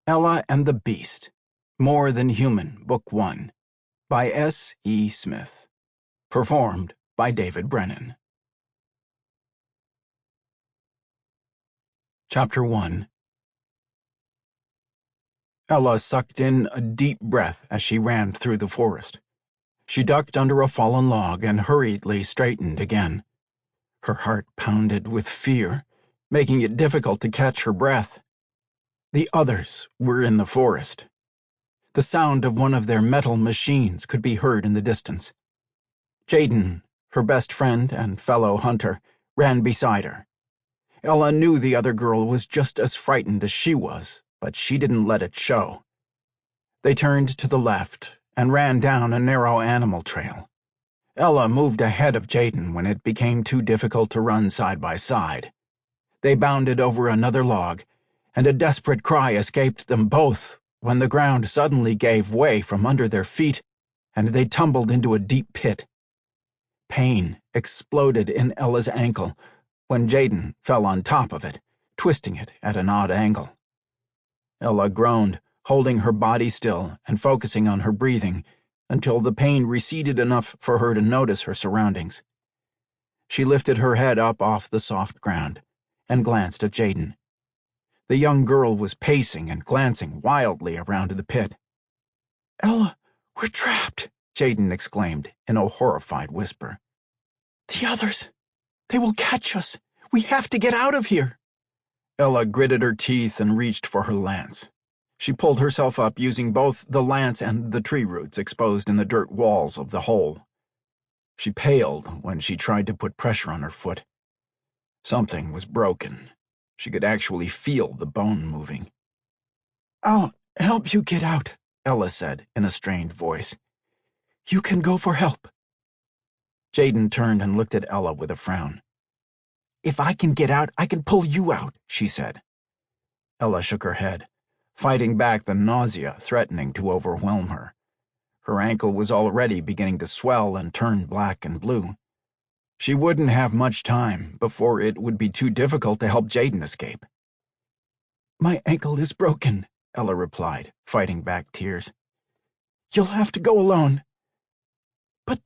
Ella and the Beast, More Than Human, Book 1, by S. E. Smith. Performed by David Brenin. Chapter 1. Ella sucked in a deep breath as she ran through the forest. She ducked under a fallen log and hurriedly straightened again. Her heart pounded with fear, making it difficult to catch her breath. The others were in the forest. The sound of one of their metal machines could be heard in the distance. Jaden, her best friend and fellow hunter, ran beside her. Ella knew the other girl was just as frightened as she was, but she didn't let it show. They turned to the left and ran down a narrow animal trail. Ella moved ahead of Jaden when it became too difficult to run side by side. They bounded over another log, and a desperate cry escaped them both when the ground suddenly gave way from under their feet and they tumbled into a deep pit. Pain exploded in Ella's ankle when Jaden fell on top of it, twisting it at an odd angle. Ella groaned, holding her body still and focusing on her breathing until the pain receded enough for her to notice her surroundings. She lifted her head up off the soft ground and glanced at Jaden. The young girl was pacing and glancing wildly around the pit. "Ella, we're trapped," Jaden exclaimed in a horrified whisper. "The others, they will catch us. We have to get out of here." Ella gritted her teeth and reached for her lance. She pulled herself up using both the lance and the tree roots exposed in the dirt walls of the hole. She paled when she tried to put pressure on her foot. Something was broken. She could actually feel the bone moving. "I'll help you get out," Ella said in a strained voice. "You can go for help." Jaden turned and looked at Ella with a frown. "If I can get out, I can pull you out," she said. Ella shook her head, fighting back the nausea threatening to overwhelm her. Her ankle was already beginning to swell and turn black and blue. She wouldn't have much time before it would be too difficult to help Jaden escape. "My ankle is broken," Ella replied, fighting back tears. "You'll have to go alone." "But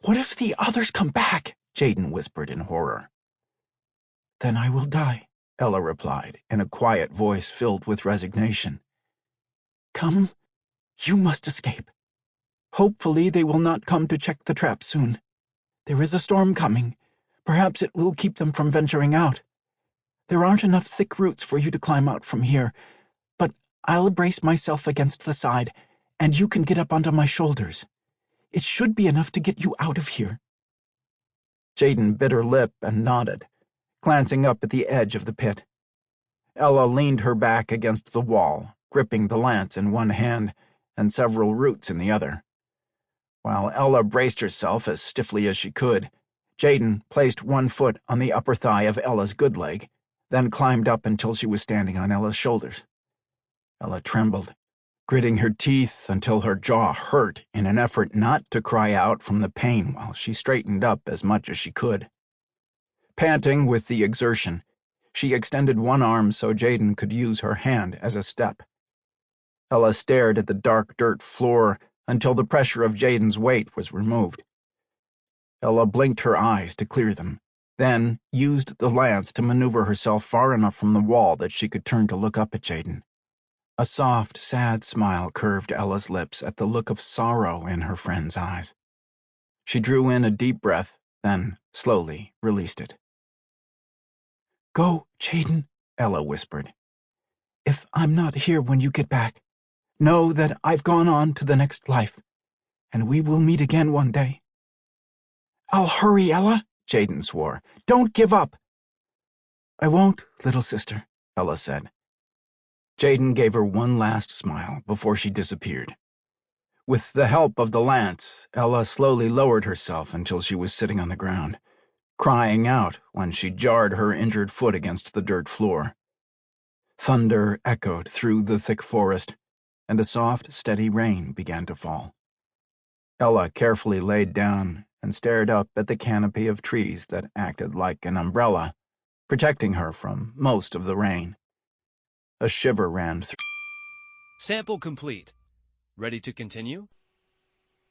what if the others come back?" Jaden whispered in horror. "Then I will die," Ella replied in a quiet voice filled with resignation. "Come, you must escape. Hopefully they will not come to check the trap soon. There is a storm coming. Perhaps it will keep them from venturing out. There aren't enough thick roots for you to climb out from here, but I'll brace myself against the side, and you can get up onto my shoulders. It should be enough to get you out of here." Jaden bit her lip and nodded, glancing up at the edge of the pit. Ella leaned her back against the wall, gripping the lance in one hand and several roots in the other. While Ella braced herself as stiffly as she could, Jaden placed one foot on the upper thigh of Ella's good leg, then climbed up until she was standing on Ella's shoulders. Ella trembled, gritting her teeth until her jaw hurt in an effort not to cry out from the pain while she straightened up as much as she could. Panting with the exertion, she extended one arm so Jaden could use her hand as a step. Ella stared at the dark dirt floor until the pressure of Jaden's weight was removed. Ella blinked her eyes to clear them, then used the lance to maneuver herself far enough from the wall that she could turn to look up at Jaden. A soft, sad smile curved Ella's lips at the look of sorrow in her friend's eyes. She drew in a deep breath, then slowly released it. "Go, Jaden," Ella whispered. "If I'm not here when you get back, know that I've gone on to the next life, and we will meet again one day." "I'll hurry, Ella," Jaden swore. "Don't give up." "I won't, little sister," Ella said. Jaden gave her one last smile before she disappeared. With the help of the lance, Ella slowly lowered herself until she was sitting on the ground, crying out when she jarred her injured foot against the dirt floor. Thunder echoed through the thick forest, and a soft, steady rain began to fall. Ella carefully laid down and stared up at the canopy of trees that acted like an umbrella, protecting her from most of the rain. A shiver ran through Sample complete. Ready to continue?